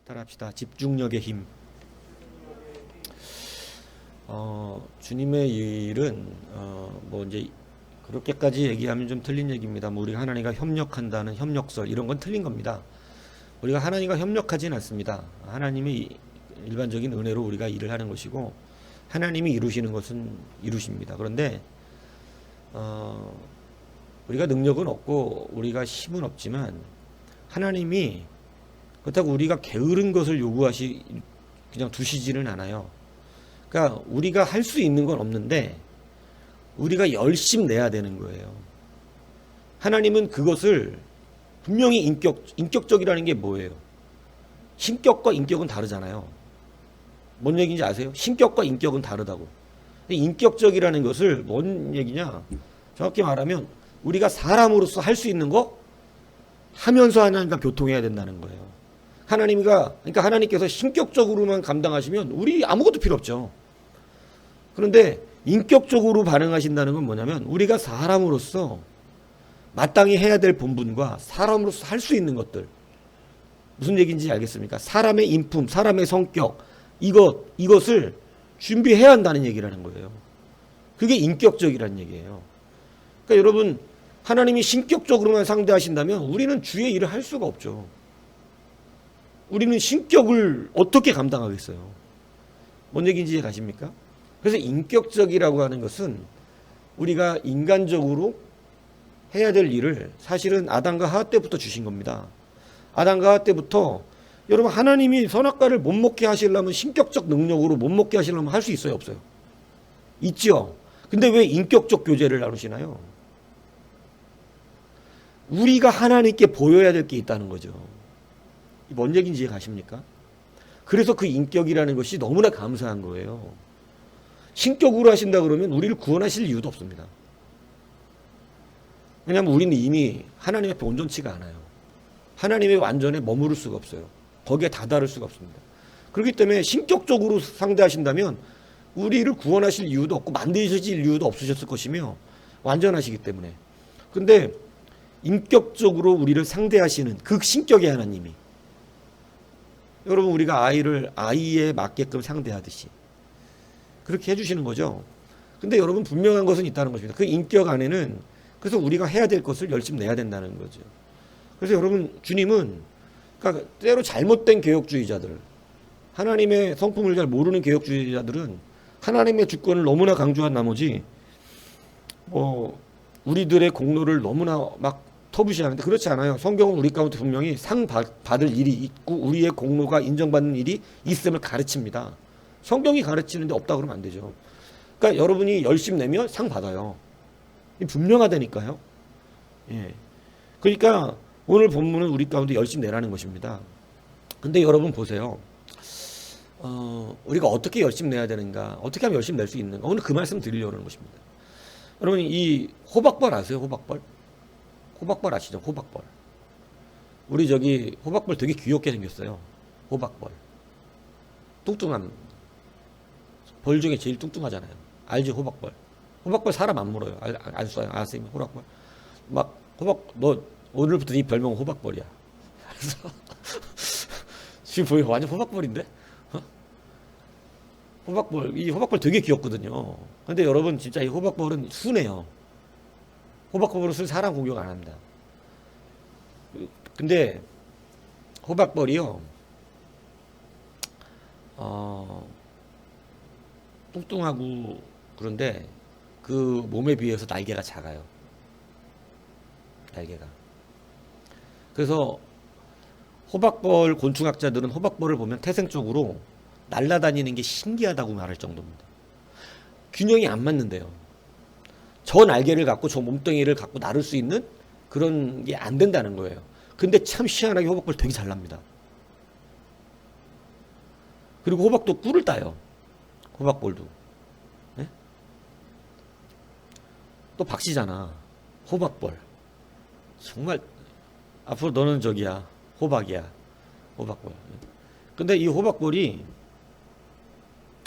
따라합시다. 집중력의 힘. 주님의 일은 뭐 이제 그렇게까지 얘기하면 좀 틀린 얘기입니다. 뭐 우리가 하나님과 협력한다는 협력설 이런 건 틀린 겁니다. 우리가 하나님과 협력하진 않습니다. 하나님이 일반적인 은혜로 우리가 일을 하는 것이고 하나님이 이루시는 것은 이루십니다. 그런데 우리가 능력은 없고 우리가 힘은 없지만 하나님이 그렇다고 우리가 게으른 것을 그냥 두시지는 않아요. 그러니까 우리가 할 수 있는 건 없는데 우리가 열심 내야 되는 거예요. 하나님은 그것을 분명히 인격적이라는 게 뭐예요? 신격과 인격은 다르잖아요. 뭔 얘기인지 아세요? 신격과 인격은 다르다고. 인격적이라는 것을 뭔 얘기냐? 정확히 말하면 우리가 사람으로서 할 수 있는 거 하면서 하나님과 교통해야 된다는 거예요. 그러니까 하나님께서 신격적으로만 감당하시면 우리 아무것도 필요 없죠. 그런데 인격적으로 반응하신다는 건 뭐냐면 우리가 사람으로서 마땅히 해야 될 본분과 사람으로서 할 수 있는 것들, 무슨 얘기인지 알겠습니까? 사람의 인품, 사람의 성격, 이것을 준비해야 한다는 얘기라는 거예요. 그게 인격적이라는 얘기예요. 그러니까 여러분, 하나님이 신격적으로만 상대하신다면 우리는 주의 일을 할 수가 없죠. 우리는 신격을 어떻게 감당하겠어요? 뭔 얘기인지 이해 가십니까? 그래서 인격적이라고 하는 것은 우리가 인간적으로 해야 될 일을 사실은 아담과 하와 때부터 주신 겁니다. 아담과 하와 때부터 여러분 하나님이 선악과를 못 먹게 하시려면 신격적 능력으로 못 먹게 하시려면 할 수 있어요, 없어요? 있죠. 근데 왜 인격적 교제를 나누시나요? 우리가 하나님께 보여야 될 게 있다는 거죠. 뭔 얘기인지 이해 가십니까? 그래서 그 인격이라는 것이 너무나 감사한 거예요. 신격으로 하신다 그러면 우리를 구원하실 이유도 없습니다. 왜냐하면 우리는 이미 하나님 앞에 온전치가 않아요. 하나님의 완전에 머무를 수가 없어요. 거기에 다다를 수가 없습니다. 그렇기 때문에 신격적으로 상대하신다면 우리를 구원하실 이유도 없고 만드실 이유도 없으셨을 것이며 완전하시기 때문에. 근데 인격적으로 우리를 상대하시는 그 신격의 하나님이, 여러분 우리가 아이에 맞게끔 상대하듯이 그렇게 해주시는 거죠. 근데 여러분 분명한 것은 있다는 것입니다. 그 인격 안에는 그래서 우리가 해야 될 것을 열심히 내야 된다는 거죠. 그래서 여러분 주님은 그러니까 때로 잘못된 개혁주의자들, 하나님의 성품을 잘 모르는 개혁주의자들은 하나님의 주권을 너무나 강조한 나머지 우리들의 공로를 너무나 막 터부시하는데 그렇지 않아요. 성경은 우리 가운데 분명히 상 받을 일이 있고 우리의 공로가 인정받는 일이 있음을 가르칩니다. 성경이 가르치는데 없다 그러면 안 되죠. 그러니까 여러분이 열심히 내면 상 받아요. 분명하다니까요. 예. 그러니까 오늘 본문은 우리 가운데 열심히 내라는 것입니다. 근데 여러분 보세요. 우리가 어떻게 열심히 내야 되는가? 어떻게 하면 열심히 낼 수 있는가? 오늘 그 말씀 드리려고 하는 것입니다. 여러분 이 호박벌 아세요? 호박벌? 호박벌 아시죠? 호박벌. 우리 호박벌 되게 귀엽게 생겼어요. 호박벌. 뚱뚱한 벌 중에 제일 뚱뚱하잖아요. 알지? 호박벌. 호박벌 사람 안 물어요. 안 쏴요. 아세요? 호박벌. 너 오늘부터 네 별명 호박벌이야. 그래서 지금 보여 완전 호박벌인데? 이 호박벌 되게 귀엽거든요. 근데 여러분 진짜 이 호박벌은 순해요. 호박벌은 사람 공격 안 합니다. 근데 호박벌이요, 뚱뚱하고 그런데 그 몸에 비해서 날개가 작아요. 날개가. 그래서 호박벌 곤충학자들은 호박벌을 보면 태생적으로 날아다니는 게 신기하다고 말할 정도입니다. 균형이 안 맞는데요. 저 날개를 갖고 저 몸뚱이를 갖고 나를 수 있는 그런 게 안 된다는 거예요. 근데 참 희한하게 호박벌 되게 잘 납니다. 그리고 호박도 꿀을 따요. 호박벌도. 네? 또 박씨잖아. 호박벌. 정말 앞으로 너는 저기야. 호박이야. 호박벌. 근데 이 호박벌이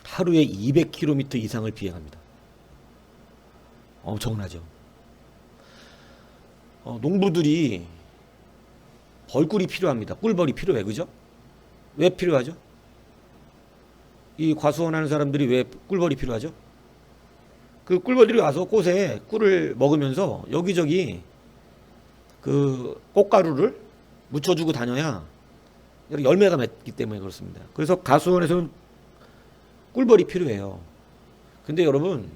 하루에 200km 이상을 비행합니다. 엄청나죠. 농부들이 벌꿀이 필요합니다. 꿀벌이 필요해. 그죠? 왜 필요하죠? 이 과수원 하는 사람들이 왜 꿀벌이 필요하죠? 그 꿀벌들이 와서 꽃에 꿀을 먹으면서 여기저기 그 꽃가루를 묻혀주고 다녀야 열매가 맺기 때문에 그렇습니다. 그래서 과수원에서는 꿀벌이 필요해요. 근데 여러분,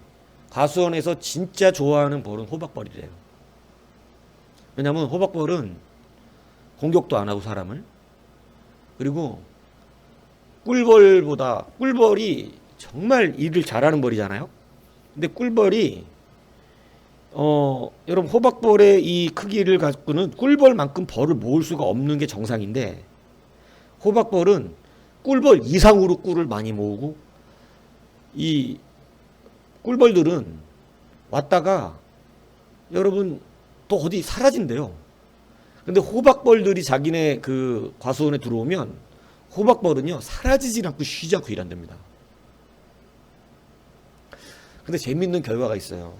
과수원에서 진짜 좋아하는 벌은 호박벌이래요. 왜냐면 호박벌은 공격도 안 하고 사람을. 그리고 꿀벌보다, 꿀벌이 정말 일을 잘하는 벌이잖아요. 근데 꿀벌이 여러분, 호박벌의 이 크기를 갖고는 꿀벌만큼 벌을 모을 수가 없는 게 정상인데, 호박벌은 꿀벌 이상으로 꿀을 많이 모으고, 이 꿀벌들은 왔다가 여러분 또 어디 사라진대요. 근데 호박벌들이 자기네 그 과수원에 들어오면 호박벌은요 사라지지 않고 쉬지 않고 일한답니다. 근데 재밌는 결과가 있어요.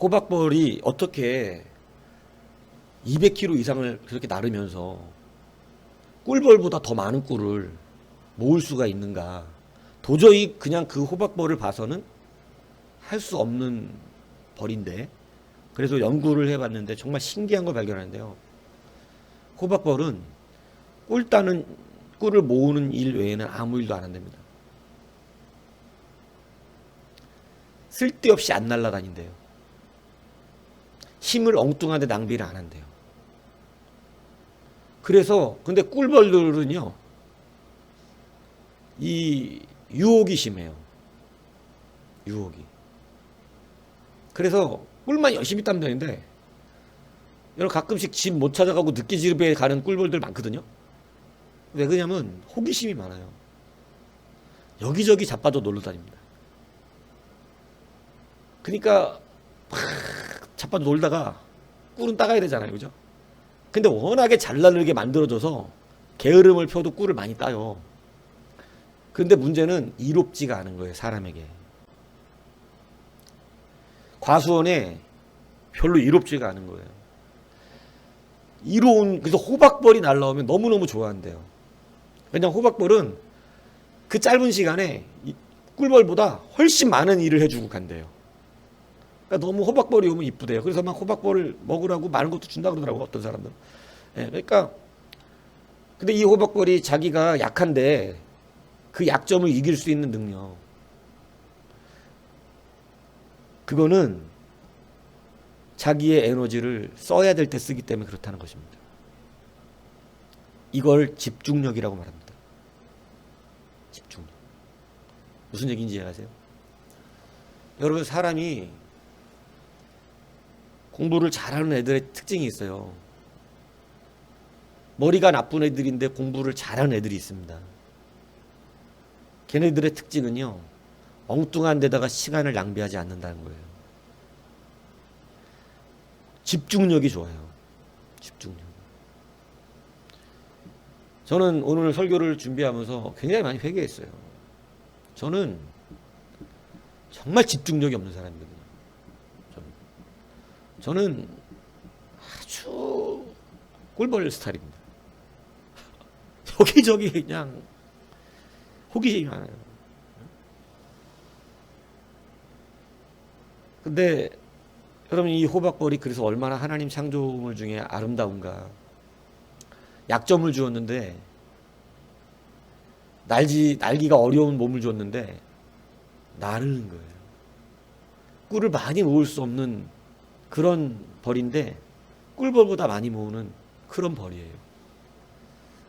호박벌이 어떻게 200km 이상을 그렇게 나르면서 꿀벌보다 더 많은 꿀을 모을 수가 있는가. 도저히 그냥 그 호박벌을 봐서는 할 수 없는 벌인데, 그래서 연구를 해봤는데 정말 신기한 걸 발견하는데요. 호박벌은 꿀 따는, 꿀을 모으는 일 외에는 아무 일도 안 한답니다. 쓸데없이 안 날아다닌대요. 힘을 엉뚱한 데 낭비를 안 한대요. 그래서 근데 꿀벌들은요 이 유혹이 심해요. 유혹이. 그래서 꿀만 열심히 따면 되는데, 여러분 가끔씩 집 못 찾아가고 늦게 집에 가는 꿀벌들 많거든요. 왜 그러냐면 호기심이 많아요. 여기저기 자빠져 놀러 다닙니다. 그러니까 막 자빠져 놀다가 꿀은 따가야 되잖아요. 그죠? 근데 워낙에 잘 나르게 만들어져서 게으름을 펴도 꿀을 많이 따요. 근데 문제는 이롭지가 않은 거예요, 사람에게. 과수원에 별로 이롭지가 않은 거예요. 그래서 호박벌이 날라오면 너무너무 좋아한대요. 왜냐면 호박벌은 그 짧은 시간에 꿀벌보다 훨씬 많은 일을 해주고 간대요. 그러니까 너무 호박벌이 오면 이쁘대요. 그래서 막 호박벌을 먹으라고 많은 것도 준다 그러더라고, 어떤 사람들은. 예, 그러니까 근데 이 호박벌이 자기가 약한데 그 약점을 이길 수 있는 능력, 그거는 자기의 에너지를 써야 될 때 쓰기 때문에 그렇다는 것입니다. 이걸 집중력이라고 말합니다. 집중력. 무슨 얘기인지 이해하세요? 여러분, 사람이 공부를 잘하는 애들의 특징이 있어요. 머리가 나쁜 애들인데 공부를 잘하는 애들이 있습니다. 걔네들의 특징은요, 엉뚱한 데다가 시간을 낭비하지 않는다는 거예요. 집중력이 좋아요. 집중력. 저는 오늘 설교를 준비하면서 굉장히 많이 회개했어요. 저는 정말 집중력이 없는 사람이거든요. 저는 아주 꿀벌 스타일입니다. 여기저기 그냥 호기심이 많아요. 근데 여러분, 이 호박벌이 그래서 얼마나 하나님 창조물 중에 아름다운가. 약점을 주었는데, 날기가 어려운 몸을 줬는데 나르는 거예요. 꿀을 많이 모을 수 없는 그런 벌인데 꿀벌보다 많이 모으는 그런 벌이에요.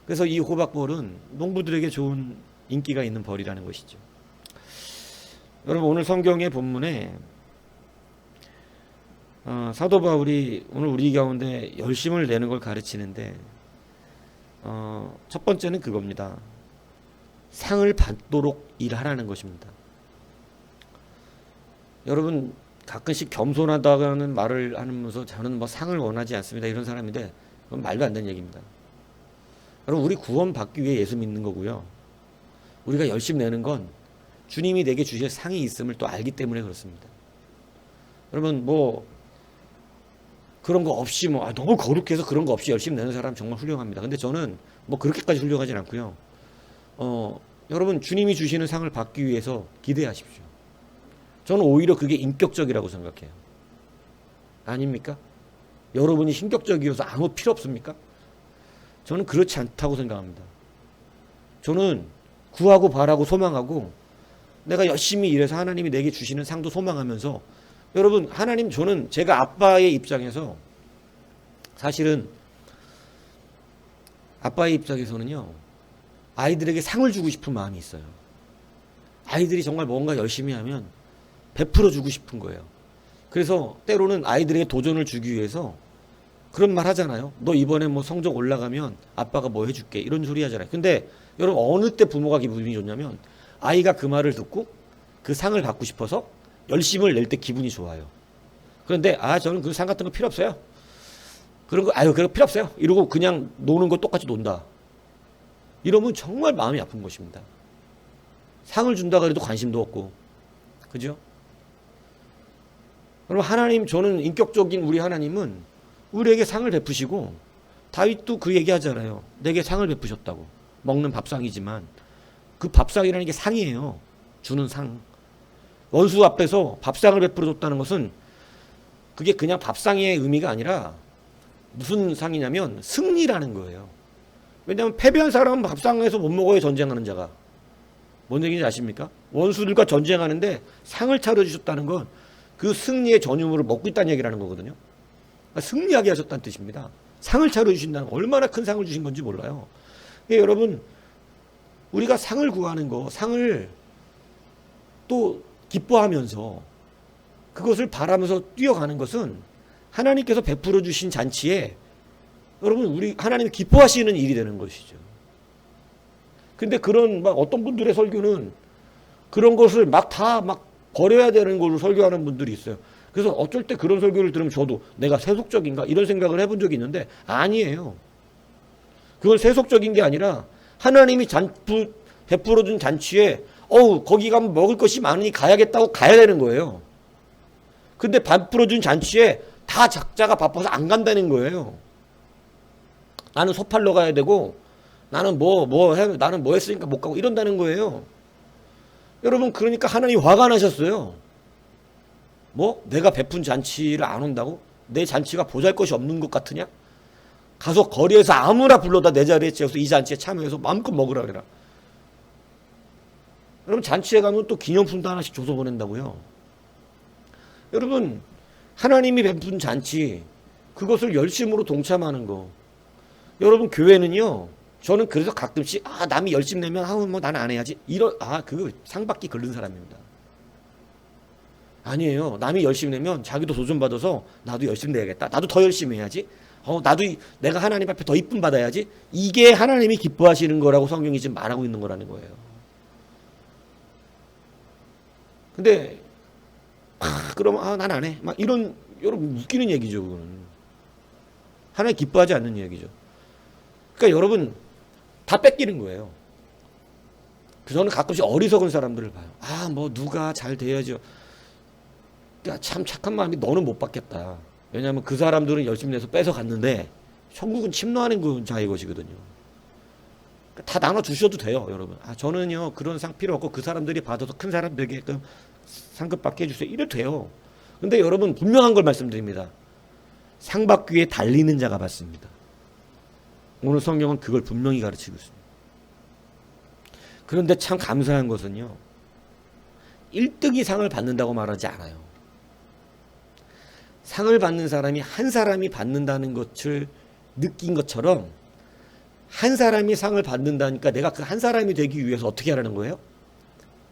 그래서 이 호박벌은 농부들에게 좋은 인기가 있는 벌이라는 것이죠. 여러분, 오늘 성경의 본문에 사도 바울이 오늘 우리 가운데 열심을 내는 걸 가르치는데, 첫 번째는 그겁니다. 상을 받도록 일하라는 것입니다. 여러분, 가끔씩 겸손하다는 말을 하면서 저는 뭐 상을 원하지 않습니다 이런 사람인데 그건 말도 안 되는 얘기입니다. 여러분 우리 구원 받기 위해 예수 믿는 거고요. 우리가 열심히 내는 건 주님이 내게 주실 상이 있음을 또 알기 때문에 그렇습니다. 여러분 뭐 그런 거 없이 뭐 너무 거룩해서 그런 거 없이 열심히 내는 사람 정말 훌륭합니다. 근데 저는 뭐 그렇게까지 훌륭하진 않고요. 여러분 주님이 주시는 상을 받기 위해서 기대하십시오. 저는 오히려 그게 인격적이라고 생각해요. 아닙니까? 여러분이 신격적이어서 아무 필요 없습니까? 저는 그렇지 않다고 생각합니다. 저는 구하고 바라고 소망하고 내가 열심히 일해서 하나님이 내게 주시는 상도 소망하면서 여러분 하나님 저는 제가 아빠의 입장에서 사실은 아빠의 입장에서는요 아이들에게 상을 주고 싶은 마음이 있어요. 아이들이 정말 뭔가 열심히 하면 베풀어 주고 싶은 거예요. 그래서 때로는 아이들에게 도전을 주기 위해서 그런 말 하잖아요. 너 이번에 뭐 성적 올라가면 아빠가 뭐 해줄게 이런 소리 하잖아요. 근데 여러분 어느 때 부모가 기분이 좋냐면 아이가 그 말을 듣고 그 상을 받고 싶어서 열심을 낼 때 기분이 좋아요. 그런데 저는 그 상 같은 거 필요 없어요. 그런 거 그거 필요 없어요. 이러고 그냥 노는 거 똑같이 논다. 이러면 정말 마음이 아픈 것입니다. 상을 준다 그래도 관심도 없고 그죠? 그럼 하나님 저는 인격적인 우리 하나님은 우리에게 상을 베푸시고 다윗도 그 얘기하잖아요. 내게 상을 베푸셨다고. 먹는 밥상이지만 그 밥상이라는 게 상이에요. 주는 상. 원수 앞에서 밥상을 베풀어 줬다는 것은 그게 그냥 밥상의 의미가 아니라 무슨 상이냐면 승리라는 거예요. 왜냐하면 패배한 사람은 밥상에서 못 먹어요. 전쟁하는 자가. 뭔 얘기인지 아십니까? 원수들과 전쟁하는데 상을 차려주셨다는 건 그 승리의 전유물을 먹고 있다는 얘기라는 거거든요. 그러니까 승리하게 하셨다는 뜻입니다. 상을 차려주신다는 거 얼마나 큰 상을 주신 건지 몰라요. 그러니까 여러분 우리가 상을 구하는 거 상을 또 기뻐하면서 그것을 바라면서 뛰어가는 것은 하나님께서 베풀어 주신 잔치에 여러분 우리 하나님이 기뻐하시는 일이 되는 것이죠. 근데 그런 막 어떤 분들의 설교는 그런 것을 막 버려야 되는 걸로 설교하는 분들이 있어요. 그래서 어쩔 때 그런 설교를 들으면 저도 내가 세속적인가 이런 생각을 해본 적이 있는데 아니에요. 그건 세속적인 게 아니라 하나님이 베풀어 준 잔치에 거기 가면 먹을 것이 많으니 가야겠다고 가야 되는 거예요. 근데 베풀어 준 잔치에 다 작자가 바빠서 안 간다는 거예요. 나는 소 팔러 가야 되고 나는 나는 뭐 했으니까 못 가고 이런다는 거예요. 여러분 그러니까 하나님이 화가 나셨어요. 내가 베푼 잔치를 안 온다고? 내 잔치가 보잘것이 없는 것 같으냐? 가서 거리에서 아무나 불러다 내 자리에 채워서 이 잔치에 참여해서 마음껏 먹으라 그래라. 여러분 잔치에 가면 또 기념품도 하나씩 줘서 보낸다고요. 여러분 하나님이 베푼 잔치 그것을 열심으로 동참하는 거. 여러분 교회는요. 저는 그래서 가끔씩 남이 열심히 내면 뭐 나는 안 해야지. 그거 상 받기 걸른 사람입니다. 아니에요. 남이 열심히 내면 자기도 도전 받아서 나도 열심히 내야겠다. 나도 더 열심히 해야지. 나도 내가 하나님 앞에 더 이쁨 받아야지. 이게 하나님이 기뻐하시는 거라고 성경이 지금 말하고 있는 거라는 거예요. 근데 그러면 난 안 해. 막 이런 여러분 웃기는 얘기죠. 그거는 하나님 기뻐하지 않는 얘기죠. 그러니까 여러분 다 뺏기는 거예요. 저는 가끔씩 어리석은 사람들을 봐요. 누가 잘 돼야죠. 야, 참 착한 마음이 너는 못 받겠다. 왜냐하면 그 사람들은 열심히 내서 뺏어 갔는데 천국은 침노하는 자의 것이거든요. 다 나눠 주셔도 돼요, 여러분. 저는요 그런 상 필요 없고 그 사람들이 받아서 큰 사람 되게끔 상급 받게 해주세요. 이래도 돼요. 근데 여러분 분명한 걸 말씀드립니다. 상 받기 위해 달리는 자가 받습니다. 오늘 성경은 그걸 분명히 가르치고 있습니다. 그런데 참 감사한 것은요. 1등이 상을 받는다고 말하지 않아요. 상을 받는 사람이 한 사람이 받는다는 것을 느낀 것처럼 한 사람이 상을 받는다니까 내가 그 한 사람이 되기 위해서 어떻게 하라는 거예요?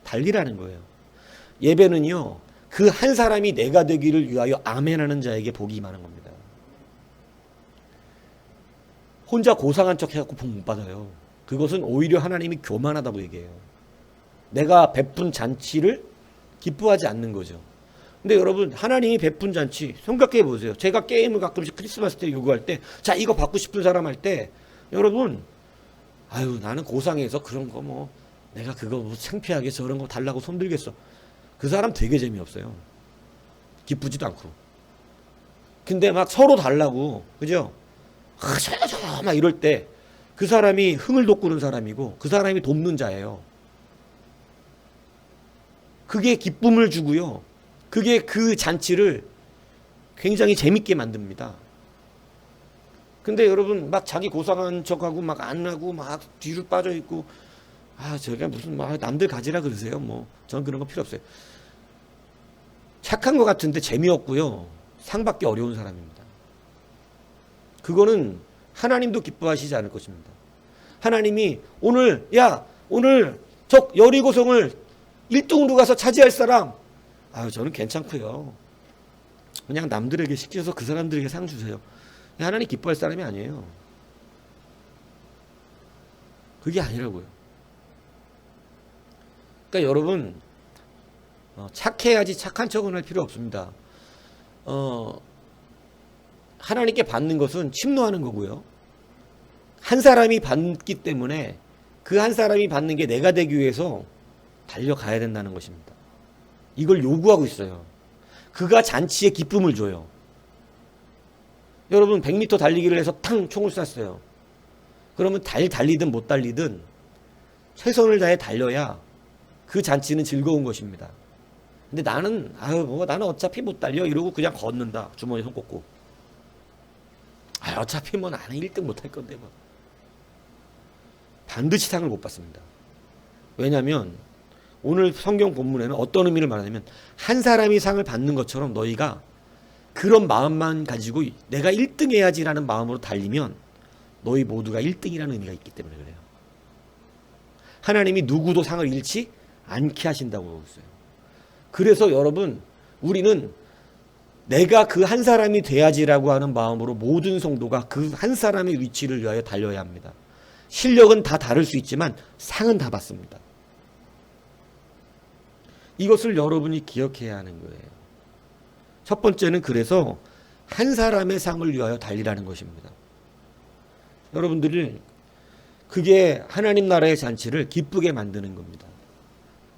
달리라는 거예요. 예배는요. 그 한 사람이 내가 되기를 위하여 아멘하는 자에게 복이 임하는 겁니다. 혼자 고상한 척 해갖고 복 못 받아요. 그것은 오히려 하나님이 교만하다고 얘기해요. 내가 베푼 잔치를 기뻐하지 않는 거죠. 근데 여러분 하나님이 베푼 잔치 생각해 보세요. 제가 게임을 가끔씩 크리스마스 때 요구할 때 자 이거 받고 싶은 사람 할 때 여러분 아유 나는 고상해서 그런 거 뭐 내가 그거 뭐 창피하게 저런 거 달라고 손들겠어. 그 사람 되게 재미없어요. 기쁘지도 않고. 근데 막 서로 달라고 그죠? 저저 막 이럴 때 그 사람이 흥을 돋구는 사람이고 그 사람이 돕는 자예요. 그게 기쁨을 주고요. 그게 그 잔치를 굉장히 재밌게 만듭니다. 근데 여러분 막 자기 고상한 척하고 막 안 하고 막 뒤로 빠져 있고 아 제가 무슨 막 남들 가지라 그러세요. 뭐 전 그런 거 필요 없어요. 착한 것 같은데 재미없고요. 상 받기 어려운 사람입니다. 그거는 하나님도 기뻐하시지 않을 것입니다. 하나님이 오늘 저 여리고성을 1등으로 가서 차지할 사람 아유 저는 괜찮고요. 그냥 남들에게 시켜서 그 사람들에게 상 주세요. 하나님 기뻐할 사람이 아니에요. 그게 아니라고요. 그러니까 여러분 착해야지 착한 척은 할 필요 없습니다. 하나님께 받는 것은 침노하는 거고요. 한 사람이 받기 때문에 그 한 사람이 받는 게 내가 되기 위해서 달려가야 된다는 것입니다. 이걸 요구하고 있어요. 그가 잔치에 기쁨을 줘요. 여러분 100m 달리기를 해서 탕 총을 쐈어요. 그러면 달리든 못 달리든 최선을 다해 달려야 그 잔치는 즐거운 것입니다. 근데 나는 나는 어차피 못 달려 이러고 그냥 걷는다. 주머니에 손 꽂고. 어차피 뭐 나는 1등 못 할 건데 뭐. 반드시 상을 못 받습니다. 왜냐하면 오늘 성경 본문에는 어떤 의미를 말하냐면 한 사람이 상을 받는 것처럼 너희가 그런 마음만 가지고 내가 1등 해야지라는 마음으로 달리면 너희 모두가 1등이라는 의미가 있기 때문에 그래요. 하나님이 누구도 상을 잃지 않게 하신다고 하고 있어요. 그래서 여러분 우리는 내가 그 한 사람이 돼야지라고 하는 마음으로 모든 성도가 그 한 사람의 위치를 위하여 달려야 합니다. 실력은 다 다를 수 있지만 상은 다 받습니다. 이것을 여러분이 기억해야 하는 거예요. 첫 번째는 그래서 한 사람의 상을 위하여 달리라는 것입니다. 여러분들이 그게 하나님 나라의 잔치를 기쁘게 만드는 겁니다.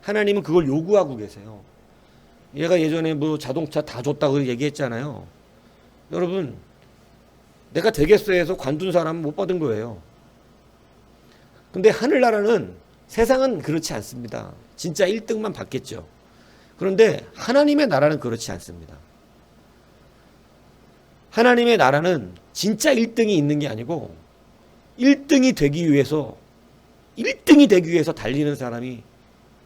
하나님은 그걸 요구하고 계세요. 얘가 예전에 뭐 자동차 다 줬다고 얘기했잖아요. 여러분 내가 되겠어 해서 관둔 사람은 못 받은 거예요. 근데 하늘나라는 세상은 그렇지 않습니다. 진짜 1등만 받겠죠. 그런데 하나님의 나라는 그렇지 않습니다. 하나님의 나라는 진짜 1등이 있는 게 아니고 1등이 되기 위해서 달리는 사람이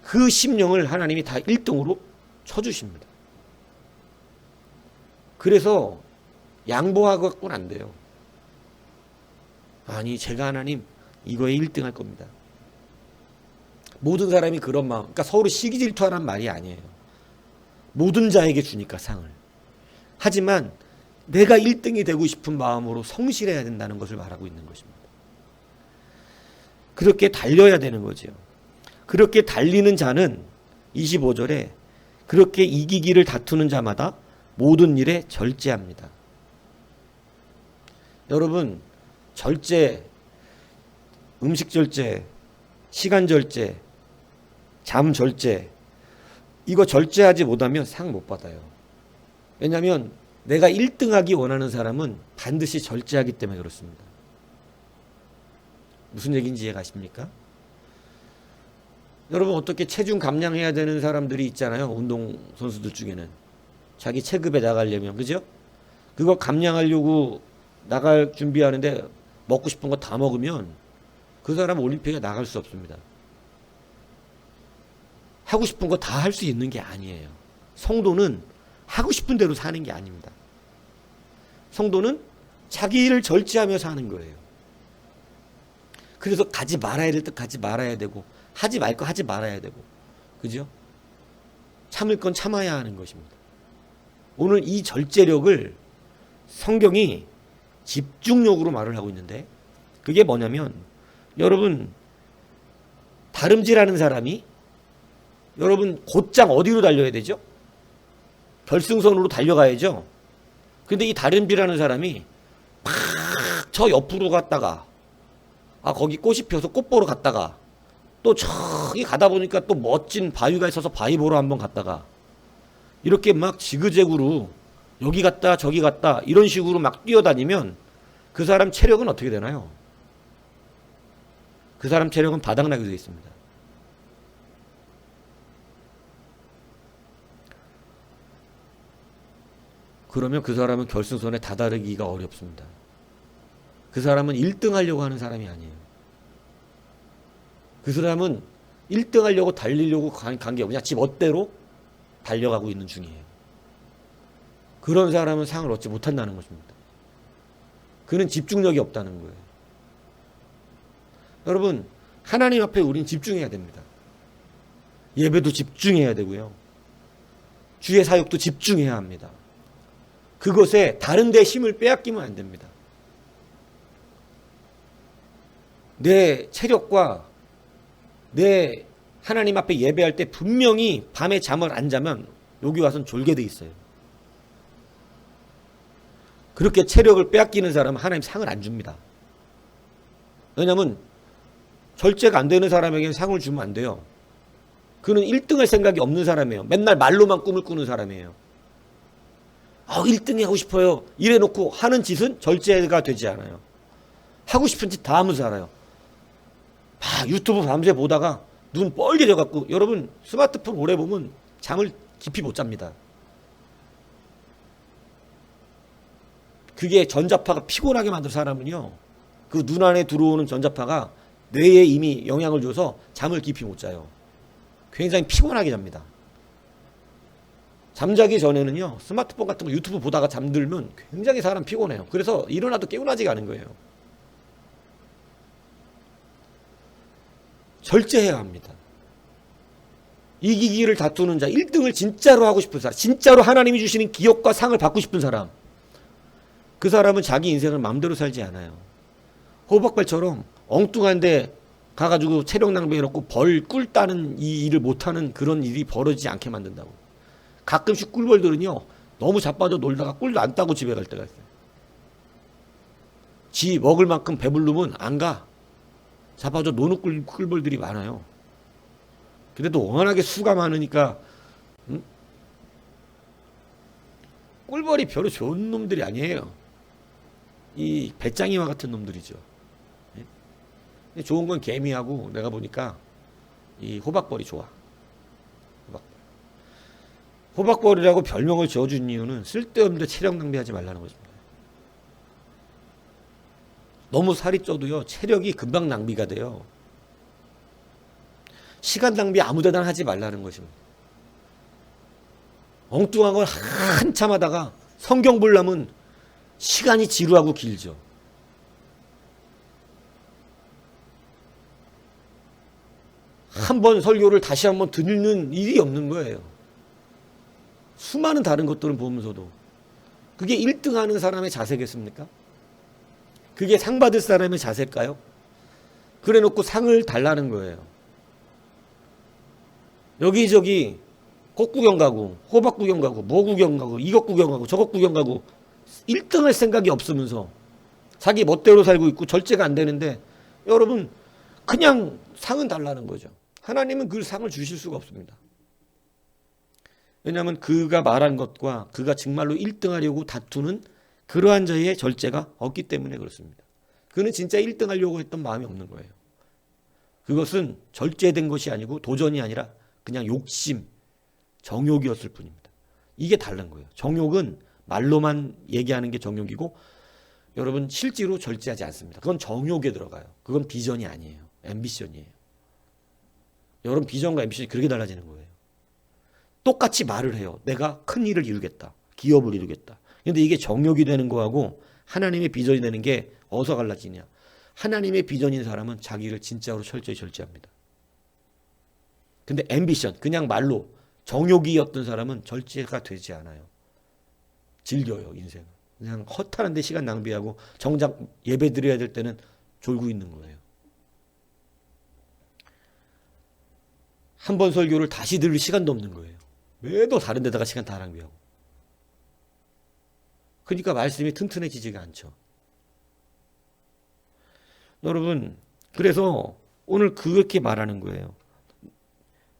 그 심령을 하나님이 다 1등으로 쳐주십니다. 그래서 양보하고 갖고는 안 돼요. 아니 제가 하나님 이거에 1등 할 겁니다. 모든 사람이 그런 마음, 그러니까 서로 시기 질투하라는 말이 아니에요. 모든 자에게 주니까 상을. 하지만 내가 1등이 되고 싶은 마음으로 성실해야 된다는 것을 말하고 있는 것입니다. 그렇게 달려야 되는 거죠. 그렇게 달리는 자는 25절에 그렇게 이기기를 다투는 자마다 모든 일에 절제합니다. 여러분 절제, 음식 절제, 시간 절제, 잠 절제 이거 절제하지 못하면 상 못 받아요. 왜냐하면 내가 1등하기 원하는 사람은 반드시 절제하기 때문에 그렇습니다. 무슨 얘기인지 이해가십니까? 여러분 어떻게 체중 감량해야 되는 사람들이 있잖아요. 운동선수들 중에는. 자기 체급에 나가려면 그죠? 그거 감량하려고 나갈 준비하는데 먹고 싶은 거 다 먹으면 그 사람은 올림픽에 나갈 수 없습니다. 하고 싶은 거 다 할 수 있는 게 아니에요. 성도는 하고 싶은 대로 사는 게 아닙니다. 성도는 자기 일을 절제하며 사는 거예요. 그래서 가지 말아야 될 때 가지 말아야 되고 하지 말 거 하지 말아야 되고 그죠? 참을 건 참아야 하는 것입니다. 오늘 이 절제력을 성경이 집중력으로 말을 하고 있는데 그게 뭐냐면 여러분 다름질하는 사람이 여러분 곧장 어디로 달려야 되죠? 결승선으로 달려가야죠. 근데 이 다른비라는 사람이 막 저 옆으로 갔다가 거기 꽃이 피어서 꽃 보러 갔다가 또 저기 가다 보니까 또 멋진 바위가 있어서 바위 보러 한번 갔다가 이렇게 막 지그재그로 여기 갔다 저기 갔다 이런 식으로 막 뛰어다니면 그 사람 체력은 어떻게 되나요? 그 사람 체력은 바닥나게 되어 있습니다. 그러면 그 사람은 결승선에 다다르기가 어렵습니다. 그 사람은 1등 하려고 하는 사람이 아니에요. 그 사람은 1등 하려고 달리려고 간 게 그냥 지 멋대로 달려가고 있는 중이에요. 그런 사람은 상을 얻지 못한다는 것입니다. 그는 집중력이 없다는 거예요. 여러분, 하나님 앞에 우리는 집중해야 됩니다. 예배도 집중해야 되고요. 주의 사역도 집중해야 합니다. 그것에 다른 데 힘을 빼앗기면 안 됩니다. 내 체력과 내 하나님 앞에 예배할 때 분명히 밤에 잠을 안 자면 여기 와서는 졸게 돼 있어요. 그렇게 체력을 빼앗기는 사람은 하나님 상을 안 줍니다. 왜냐하면 절제가 안 되는 사람에게는 상을 주면 안 돼요. 그는 1등 할 생각이 없는 사람이에요. 맨날 말로만 꿈을 꾸는 사람이에요. 1등이 하고 싶어요. 이래놓고 하는 짓은 절제가 되지 않아요. 하고 싶은 짓 다 하면서 살아요. 유튜브 밤새 보다가 눈 뻘게 져갖고 여러분 스마트폰 오래 보면 잠을 깊이 못 잡니다. 그게 전자파가 피곤하게 만든 사람은요. 그 눈 안에 들어오는 전자파가 뇌에 이미 영향을 줘서 잠을 깊이 못 자요. 굉장히 피곤하게 잡니다. 잠자기 전에는요. 스마트폰 같은 거 유튜브 보다가 잠들면 굉장히 사람 피곤해요. 그래서 일어나도 깨어나지가 않은 거예요. 절제해야 합니다. 이기기를 다투는 자, 1등을 진짜로 하고 싶은 사람, 진짜로 하나님이 주시는 기업과 상을 받고 싶은 사람, 그 사람은 자기 인생을 마음대로 살지 않아요. 호박벌처럼 엉뚱한데 가가지고 체력 낭비해놓고 꿀 따는 이 일을 못하는 그런 일이 벌어지지 않게 만든다고. 가끔씩 꿀벌들은요, 너무 자빠져 놀다가 꿀도 안 따고 집에 갈 때가 있어요. 지 먹을 만큼 배부르면 안 가. 자빠져 노는 꿀벌들이 많아요. 그래도 워낙에 수가 많으니까 꿀벌이 별로 좋은 놈들이 아니에요. 이 배짱이와 같은 놈들이죠. 좋은 건 개미하고 내가 보니까 이 호박벌이 좋아. 호박벌이라고 별명을 지어준 이유는 쓸데없는데 체력 낭비하지 말라는 것입니다. 너무 살이 쪄도요 체력이 금방 낭비가 돼요. 시간 낭비 아무데나 하지 말라는 것입니다. 엉뚱한 걸 한참 하다가 성경 보려면 시간이 지루하고 길죠. 한 번 설교를 다시 한번 듣는 일이 없는 거예요. 수많은 다른 것들을 보면서도 그게 1등 하는 사람의 자세겠습니까? 그게 상 받을 사람의 자세일까요? 그래 놓고 상을 달라는 거예요. 여기저기 꽃 구경 가고 호박 구경 가고 뭐 구경 가고 이것 구경 가고 저것 구경 가고 1등 할 생각이 없으면서 자기 멋대로 살고 있고 절제가 안 되는데 여러분 그냥 상은 달라는 거죠. 하나님은 그 상을 주실 수가 없습니다. 왜냐하면 그가 말한 것과 그가 정말로 1등 하려고 다투는 그러한 자의 절제가 없기 때문에 그렇습니다. 그는 진짜 1등 하려고 했던 마음이 없는 거예요. 그것은 절제된 것이 아니고 도전이 아니라 그냥 욕심, 정욕이었을 뿐입니다. 이게 다른 거예요. 정욕은 말로만 얘기하는 게 정욕이고 여러분 실제로 절제하지 않습니다. 그건 정욕에 들어가요. 그건 비전이 아니에요. 앰비션이에요. 여러분 비전과 앰비션이 그렇게 달라지는 거예요. 똑같이 말을 해요. 내가 큰 일을 이루겠다. 기업을 이루겠다. 근데 이게 정욕이 되는 거하고 하나님의 비전이 되는 게 어디서 갈라지냐. 하나님의 비전인 사람은 자기를 진짜로 철저히 절제합니다. 근데 앰비션, 그냥 말로 정욕이었던 사람은 절제가 되지 않아요. 즐겨요, 인생을. 그냥 헛하는데 시간 낭비하고 정작 예배 드려야 될 때는 졸고 있는 거예요. 한 번 설교를 다시 들을 시간도 없는 거예요. 매도 다른 데다가 시간 다 낭비하고. 그러니까 말씀이 튼튼해지지가 않죠. 여러분, 그래서 오늘 그렇게 말하는 거예요.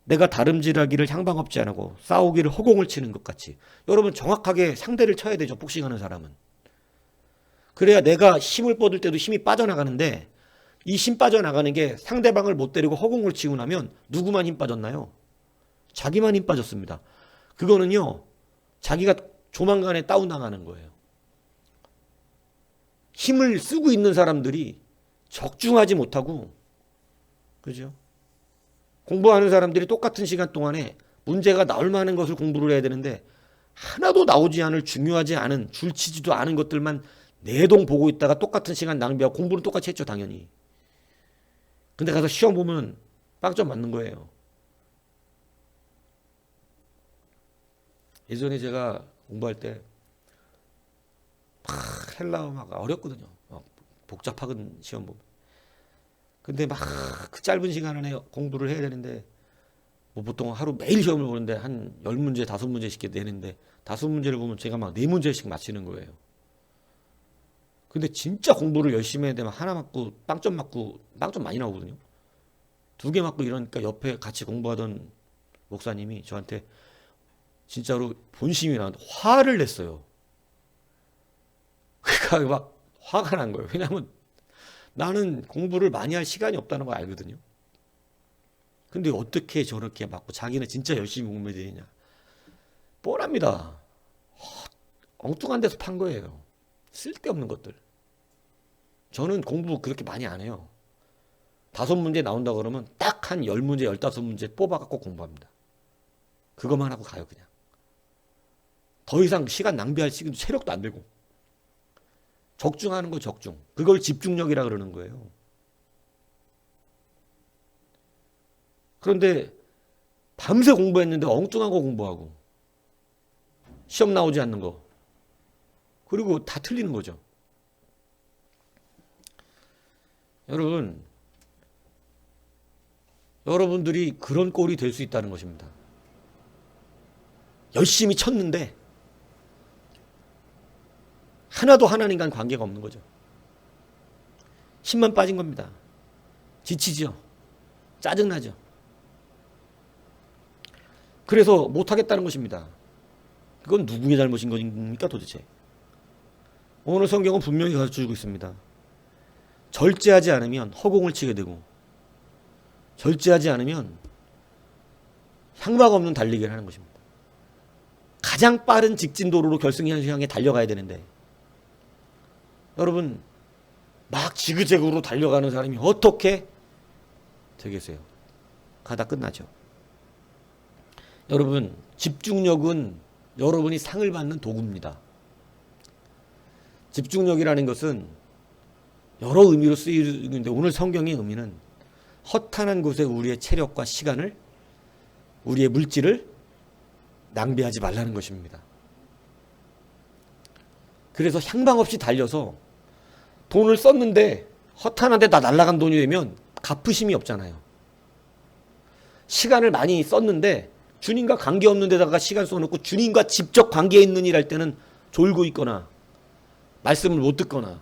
내가 다름질하기를 향방없지 않고 싸우기를 허공을 치는 것 같이. 여러분, 정확하게 상대를 쳐야 되죠. 복싱하는 사람은. 그래야 내가 힘을 뻗을 때도 힘이 빠져나가는데, 이 힘 빠져나가는 게 상대방을 못 때리고 허공을 치고 나면 누구만 힘 빠졌나요? 자기만 힘 빠졌습니다. 그거는요, 자기가 조만간에 다운당하는 거예요. 힘을 쓰고 있는 사람들이 적중하지 못하고, 그죠? 공부하는 사람들이 똑같은 시간 동안에 문제가 나올 만한 것을 공부를 해야 되는데, 하나도 나오지 않을 중요하지 않은 줄치지도 않은 것들만 내동 보고 있다가 똑같은 시간 낭비하고, 공부는 똑같이 했죠, 당연히. 근데 가서 시험 보면 빵점 맞는 거예요. 예전에 제가 공부할 때 막 헬라어 막 어렵거든요. 막 복잡하건 시험 보면. 근데 막 그 짧은 시간 안에 공부를 해야 되는데, 뭐 보통 하루 매일 시험을 보는데 한 10문제, 5문제씩 내는데 5문제를 보면 제가 막 4문제씩 맞히는 거예요. 근데 진짜 공부를 열심히 해야 되면 하나 맞고 빵점 많이 나오거든요. 2개 맞고 이러니까 옆에 같이 공부하던 목사님이 저한테 진짜로 본심이 나는데 화를 냈어요. 그러니까 막 화가 난 거예요. 왜냐하면 나는 공부를 많이 할 시간이 없다는 걸 알거든요. 근데 어떻게 저렇게 맞고 자기는 진짜 열심히 공부해야 되냐. 뻔합니다. 엉뚱한 데서 판 거예요. 쓸데없는 것들. 저는 공부 그렇게 많이 안 해요. 5문제 나온다 그러면 딱 한 10문제, 15문제 뽑아갖고 공부합니다. 그것만 하고 가요, 그냥. 더 이상 시간 낭비할 시간도 체력도 안 되고. 적중하는 거 적중. 그걸 집중력이라 그러는 거예요. 그런데 밤새 공부했는데 엉뚱한 거 공부하고 시험 나오지 않는 거. 그리고 다 틀리는 거죠. 여러분들이 그런 꼴이 될 수 있다는 것입니다. 열심히 쳤는데 하나도 하나님과는 관계가 없는 거죠. 힘만 빠진 겁니다. 지치죠. 짜증나죠. 그래서 못하겠다는 것입니다. 그건 누구의 잘못인 겁니까 도대체? 오늘 성경은 분명히 가르쳐주고 있습니다. 절제하지 않으면 허공을 치게 되고, 절제하지 않으면 향막 없는 달리기를 하는 것입니다. 가장 빠른 직진도로로 결승을 향해 달려가야 되는데, 여러분 막 지그재그로 달려가는 사람이 어떻게 되겠어요? 가다 끝나죠. 여러분, 집중력은 여러분이 상을 받는 도구입니다. 집중력이라는 것은 여러 의미로 쓰이는데, 오늘 성경의 의미는 허탄한 곳에 우리의 체력과 시간을, 우리의 물질을 낭비하지 말라는 것입니다. 그래서 향방 없이 달려서 돈을 썼는데 허탄한 데다 날아간 돈이 되면 갚으심이 없잖아요. 시간을 많이 썼는데 주님과 관계없는 데다가 시간 써놓고 주님과 직접 관계 있는 일 할 때는 졸고 있거나 말씀을 못 듣거나.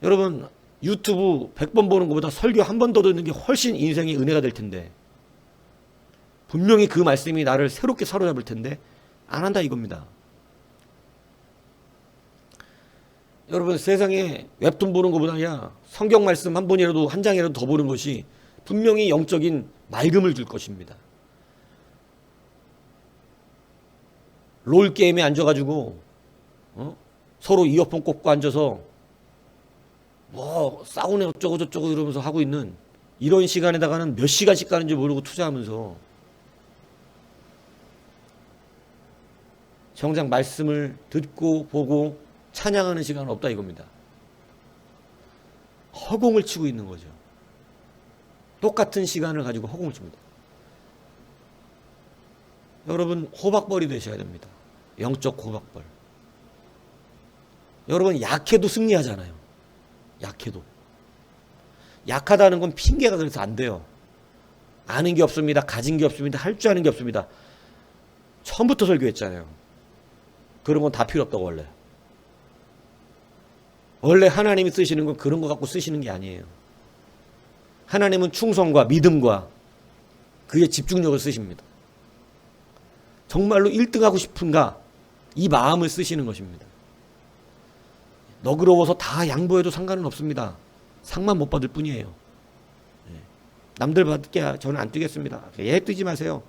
여러분, 유튜브 100번 보는 것보다 설교 한 번 더 듣는 게 훨씬 인생의 은혜가 될 텐데, 분명히 그 말씀이 나를 새롭게 사로잡을 텐데 안 한다 이겁니다. 여러분, 세상에 웹툰 보는 것보다야 성경 말씀 한 번이라도, 한 장이라도 더 보는 것이 분명히 영적인 맑음을 줄 것입니다. 롤게임에 앉아가지고 서로 이어폰 꽂고 앉아서 뭐 싸우네 어쩌고 저쩌고 이러면서 하고 있는 이런 시간에다가는 몇 시간씩 가는지 모르고 투자하면서 정작 말씀을 듣고 보고 찬양하는 시간은 없다 이겁니다. 허공을 치고 있는 거죠. 똑같은 시간을 가지고 허공을 칩니다. 여러분, 호박벌이 되셔야 됩니다. 영적 호박벌. 여러분, 약해도 승리하잖아요. 약해도. 약하다는 건 핑계가 돼서 안 돼요. 아는 게 없습니다. 가진 게 없습니다. 할 줄 아는 게 없습니다. 처음부터 설교했잖아요. 그런 건 다 필요 없다고 원래. 원래 하나님이 쓰시는 건 그런 거 갖고 쓰시는 게 아니에요. 하나님은 충성과 믿음과 그의 집중력을 쓰십니다. 정말로 1등하고 싶은가 이 마음을 쓰시는 것입니다. 너그러워서 다 양보해도 상관은 없습니다. 상만 못 받을 뿐이에요. 남들 받을게 저는 안 뛰겠습니다. 예, 뛰지 마세요.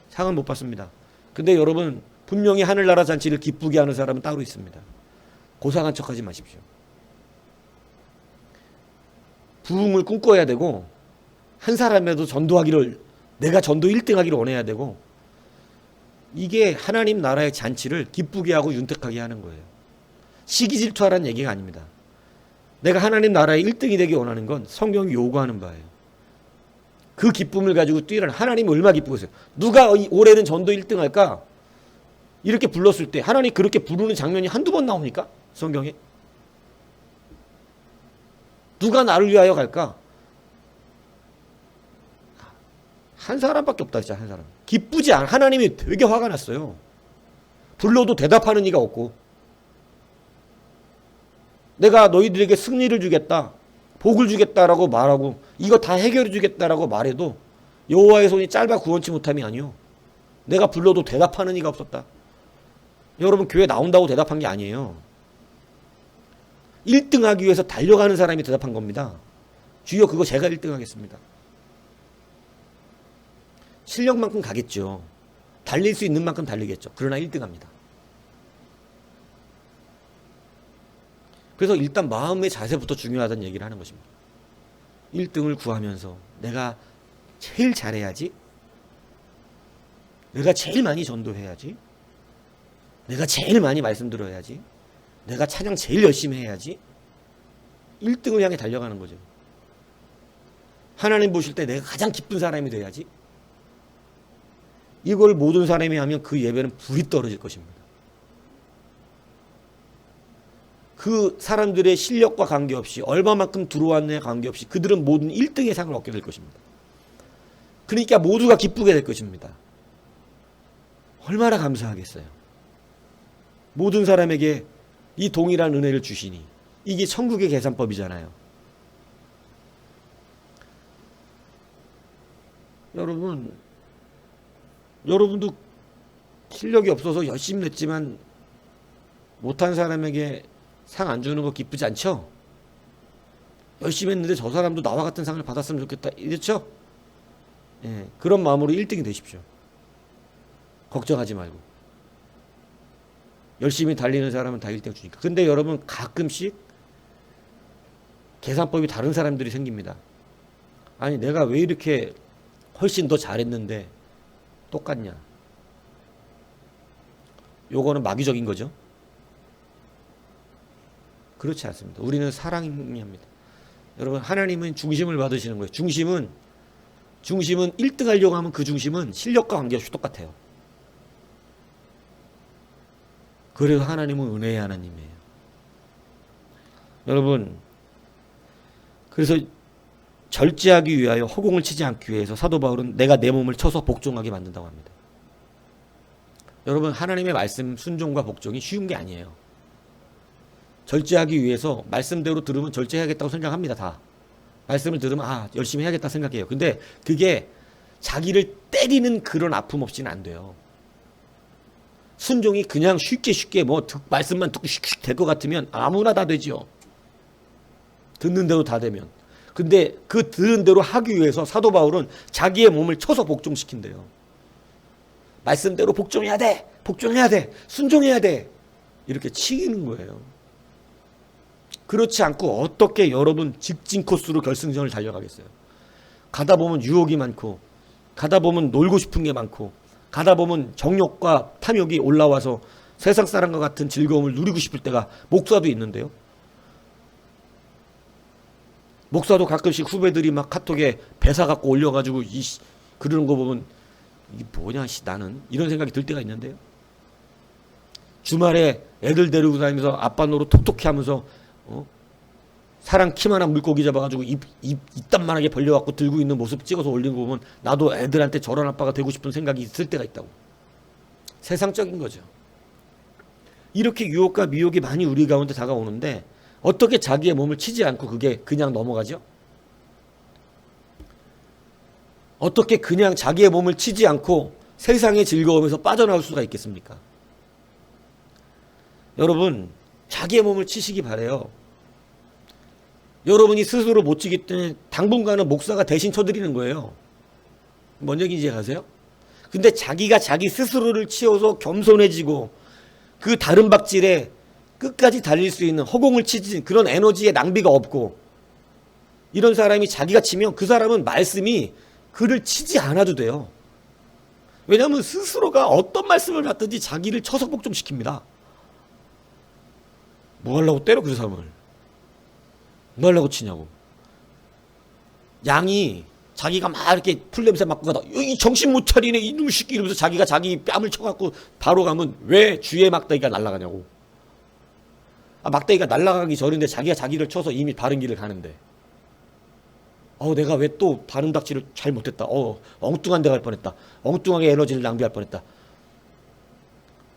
상은 못 받습니다. 근데 여러분 분명히 하늘나라 잔치를 기쁘게 하는 사람은 따로 있습니다. 고상한 척하지 마십시오. 부흥을 꿈꿔야 되고 한 사람에도 전도하기를 내가 전도 1등하기를 원해야 되고 이게 하나님 나라의 잔치를 기쁘게 하고 윤택하게 하는 거예요. 시기 질투하라는 얘기가 아닙니다. 내가 하나님 나라의 1등이 되기 원하는 건 성경이 요구하는 바예요. 그 기쁨을 가지고 뛰라는 하나님이 얼마나 기쁘겠어요. 누가 올해는 전도 1등 할까? 이렇게 불렀을 때 하나님 그렇게 부르는 장면이 한두 번 나옵니까? 성경에? 누가 나를 위하여 갈까? 한 사람밖에 없다 진짜 한 사람. 기쁘지 않아. 하나님이 되게 화가 났어요. 불러도 대답하는 이가 없고 내가 너희들에게 승리를 주겠다. 복을 주겠다라고 말하고 이거 다 해결해 주겠다라고 말해도 여호와의 손이 짧아 구원치 못함이 아니요. 내가 불러도 대답하는 이가 없었다. 여러분 교회 나온다고 대답한 게 아니에요. 1등 하기 위해서 달려가는 사람이 대답한 겁니다. 주여 그거 제가 1등 하겠습니다. 실력만큼 가겠죠. 달릴 수 있는 만큼 달리겠죠. 그러나 1등 합니다. 그래서 일단 마음의 자세부터 중요하다는 얘기를 하는 것입니다. 1등을 구하면서 내가 제일 잘해야지. 내가 제일 많이 전도해야지. 내가 제일 많이 말씀 들어야지. 내가 찬양 제일 열심히 해야지. 1등을 향해 달려가는 거죠. 하나님 보실 때 내가 가장 기쁜 사람이 돼야지. 이걸 모든 사람이 하면 그 예배는 불이 떨어질 것입니다. 그 사람들의 실력과 관계없이 얼마만큼 들어왔느냐 관계없이 그들은 모든 1등의 상을 얻게 될 것입니다. 그러니까 모두가 기쁘게 될 것입니다. 얼마나 감사하겠어요. 모든 사람에게 이 동일한 은혜를 주시니 이게 천국의 계산법이잖아요. 여러분도 실력이 없어서 열심히 냈지만 못한 사람에게 상 안 주는 거 기쁘지 않죠? 열심히 했는데 저 사람도 나와 같은 상을 받았으면 좋겠다. 이렇죠? 예, 그런 마음으로 1등이 되십시오. 걱정하지 말고. 열심히 달리는 사람은 다 1등 주니까. 근데 여러분 가끔씩 계산법이 다른 사람들이 생깁니다. 아니 내가 왜 이렇게 훨씬 더 잘했는데 똑같냐. 요거는 마귀적인 거죠. 그렇지 않습니다. 우리는 사랑이 합니다. 여러분 하나님은 중심을 받으시는 거예요. 중심은 1등 하려고 하면 그 중심은 실력과 관계없이 똑같아요. 그래서 하나님은 은혜의 하나님이에요. 여러분 그래서 절제하기 위하여 허공을 치지 않기 위해서 사도 바울은 내가 내 몸을 쳐서 복종하게 만든다고 합니다. 여러분 하나님의 말씀 순종과 복종이 쉬운 게 아니에요. 절제하기 위해서 말씀대로 들으면 절제해야겠다고 생각합니다. 다 말씀을 들으면 열심히 해야겠다 생각해요. 근데 그게 자기를 때리는 그런 아픔 없이는 안 돼요. 순종이 그냥 쉽게 말씀만 듣고 슉슉 될 것 같으면 아무나 다 되지요. 듣는 대로 다 되면. 근데 그 들은 대로 하기 위해서 사도 바울은 자기의 몸을 쳐서 복종시킨대요. 말씀대로 복종해야 돼. 복종해야 돼. 순종해야 돼. 이렇게 치기는 거예요. 그렇지 않고 어떻게 여러분 직진 코스로 결승전을 달려가겠어요. 가다 보면 유혹이 많고 가다 보면 놀고 싶은 게 많고 가다 보면 정욕과 탐욕이 올라와서 세상 사람과 같은 즐거움을 누리고 싶을 때가 목사도 있는데요. 목사도 가끔씩 후배들이 막 카톡에 배사 갖고 올려가지고 그러는 거 보면 이게 뭐냐 나는 이런 생각이 들 때가 있는데요. 주말에 애들 데리고 다니면서 아빠 노릇 톡톡히 하면서 사람 키만한 물고기 잡아가지고 입단만하게 벌려갖고 들고 있는 모습 찍어서 올린 거 보면 나도 애들한테 저런 아빠가 되고 싶은 생각이 있을 때가 있다고. 세상적인 거죠. 이렇게 유혹과 미혹이 많이 우리 가운데 다가오는데 어떻게 자기의 몸을 치지 않고 그게 그냥 넘어가죠? 어떻게 그냥 자기의 몸을 치지 않고 세상의 즐거움에서 빠져나올 수가 있겠습니까? 여러분, 자기의 몸을 치시기 바래요. 여러분이 스스로 못 치기 때문에 당분간은 목사가 대신 쳐드리는 거예요. 뭔 얘기인지 아세요? 근데 자기가 자기 스스로를 치워서 겸손해지고 그 다른 박질에 끝까지 달릴 수 있는 허공을 치지 그런 에너지의 낭비가 없고 이런 사람이 자기가 치면 그 사람은 말씀이 그를 치지 않아도 돼요. 왜냐하면 스스로가 어떤 말씀을 받든지 자기를 쳐서 복종시킵니다. 뭐 하려고 때려 그 사람을. 뭐 하려고 치냐고. 양이 자기가 막 이렇게 풀냄새 맡고 가다 이 정신 못 차리네 이놈 새끼 이러면서 자기가 자기 뺨을 쳐갖고 바로 가면 왜 주의 막대기가 날아가냐고. 막대기가 날아가기 전인데 자기가 자기를 쳐서 이미 바른 길을 가는데 내가 왜 또 바른 닥치를 잘 못했다. 엉뚱한 데 갈 뻔했다. 엉뚱하게 에너지를 낭비할 뻔했다.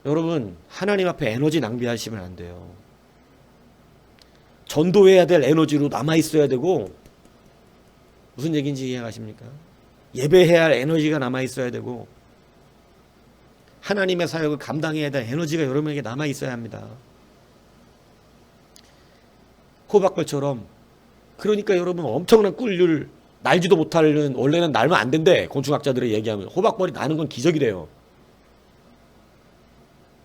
여러분, 하나님 앞에 에너지 낭비하시면 안 돼요. 전도해야 될 에너지로 남아있어야 되고, 무슨 얘기인지 이해가십니까? 예배해야 할 에너지가 남아있어야 되고, 하나님의 사역을 감당해야 될 에너지가 여러분에게 남아있어야 합니다. 호박벌처럼. 그러니까 여러분 엄청난 꿀을 날지도 못하는, 원래는 날면 안 된대. 곤충학자들의 얘기하면 호박벌이 나는 건 기적이래요.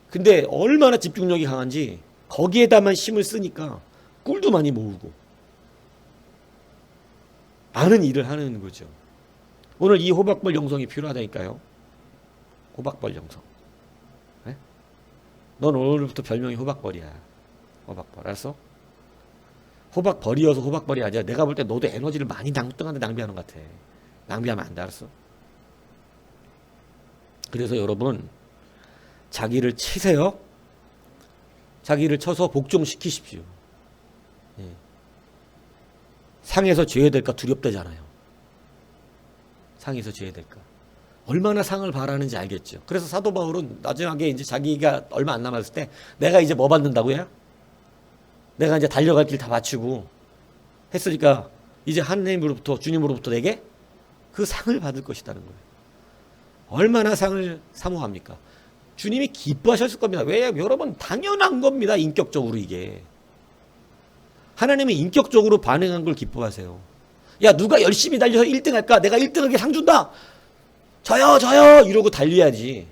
근데 얼마나 집중력이 강한지 거기에다만 힘을 쓰니까 꿀도 많이 모으고 많은 일을 하는 거죠. 오늘 이 호박벌 영성이 필요하다니까요. 호박벌 영성. 네? 넌 오늘부터 별명이 호박벌이야. 호박벌. 알았어? 호박벌이어서 호박벌이 아니야. 내가 볼 때 너도 에너지를 많이 낭떠한데 낭비하는 것 같아. 낭비하면 안 돼. 알았어? 그래서 여러분, 자기를 치세요. 자기를 쳐서 복종시키십시오. 예. 상에서 죄야 될까 두렵다잖아요. 상에서 죄야 될까. 얼마나 상을 바라는지 알겠죠. 그래서 사도 바울은 나중에 이제 자기가 얼마 안 남았을 때 내가 이제 뭐 받는다고요? 내가 이제 달려갈 길 다 마치고 했으니까 이제 하나님으로부터 주님으로부터 내게 그 상을 받을 것이라는 거예요. 얼마나 상을 사모합니까? 주님이 기뻐하셨을 겁니다. 왜냐하면 여러분 당연한 겁니다. 인격적으로 이게. 하나님이 인격적으로 반응한 걸 기뻐하세요. 야 누가 열심히 달려서 1등 할까? 내가 1등하게 상 준다. 저요 이러고 달려야지.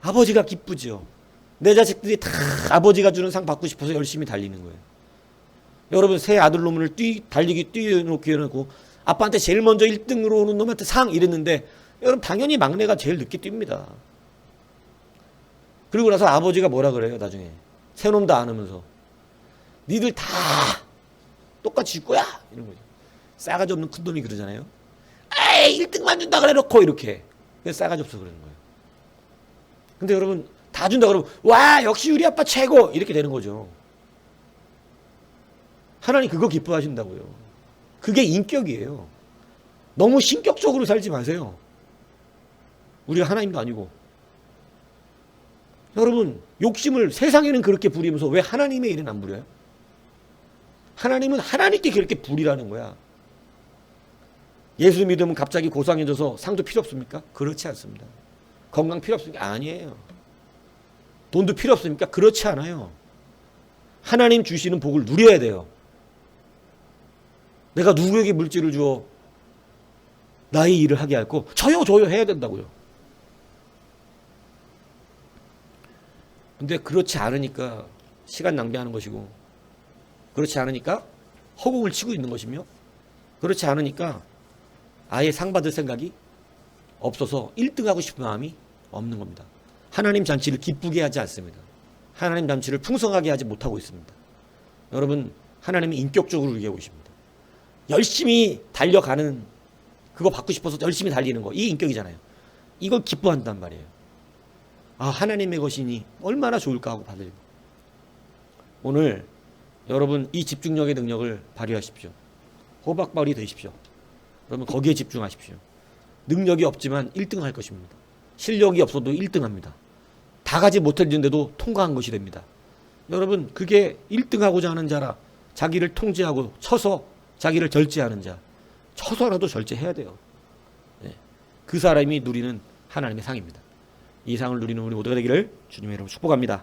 아버지가 기쁘죠. 내 자식들이 다 아버지가 주는 상 받고 싶어서 열심히 달리는 거예요. 여러분 새 아들 놈을 달리기 뛰어놓고 해놓고 아빠한테 제일 먼저 1등으로 오는 놈한테 상 이랬는데 여러분 당연히 막내가 제일 늦게 뜁니다. 그리고 나서 아버지가 뭐라 그래요 나중에. 새 놈도 안 하면서 니들 다 똑같이 줄 거야 이런 거죠. 싸가지 없는 큰돈이 그러잖아요. 에이 1등만 준다 그래 놓고 이렇게. 싸가지 없어 그러는 거예요. 근데 여러분 다 준다 그러면 와 역시 우리 아빠 최고 이렇게 되는 거죠. 하나님 그거 기뻐하신다고요. 그게 인격이에요. 너무 신격적으로 살지 마세요. 우리가 하나님도 아니고. 여러분 욕심을 세상에는 그렇게 부리면서 왜 하나님의 일은 안 부려요? 하나님은 하나님께 그렇게 부리라는 거야. 예수 믿으면 갑자기 고상해져서 상도 필요 없습니까? 그렇지 않습니다. 건강 필요 없습니까? 아니에요. 돈도 필요 없습니까? 그렇지 않아요. 하나님 주시는 복을 누려야 돼요. 내가 누구에게 물질을 주어 나의 일을 하게 할고 저요 해야 된다고요. 근데 그렇지 않으니까 시간 낭비하는 것이고 그렇지 않으니까 허공을 치고 있는 것이며 그렇지 않으니까 아예 상 받을 생각이 없어서 1등하고 싶은 마음이 없는 겁니다. 하나님 잔치를 기쁘게 하지 않습니다. 하나님 잔치를 풍성하게 하지 못하고 있습니다. 여러분 하나님은 인격적으로 우리에게 오십니다. 열심히 달려가는 그거 받고 싶어서 열심히 달리는 거 이 인격이잖아요. 이걸 기뻐한단 말이에요. 아 하나님의 것이니 얼마나 좋을까 하고 받으려고. 오늘 여러분 이 집중력의 능력을 발휘하십시오. 호박벌이 되십시오. 여러분 거기에 집중하십시오. 능력이 없지만 1등 할 것입니다. 실력이 없어도 1등 합니다. 다 가지 못했는데도 통과한 것이 됩니다. 여러분, 그게 1등하고자 하는 자라. 자기를 통제하고 쳐서 자기를 절제하는 자. 쳐서라도 절제해야 돼요. 네. 그 사람이 누리는 하나님의 상입니다. 이 상을 누리는 우리 모두가 되기를 주님의 이름으로 축복합니다.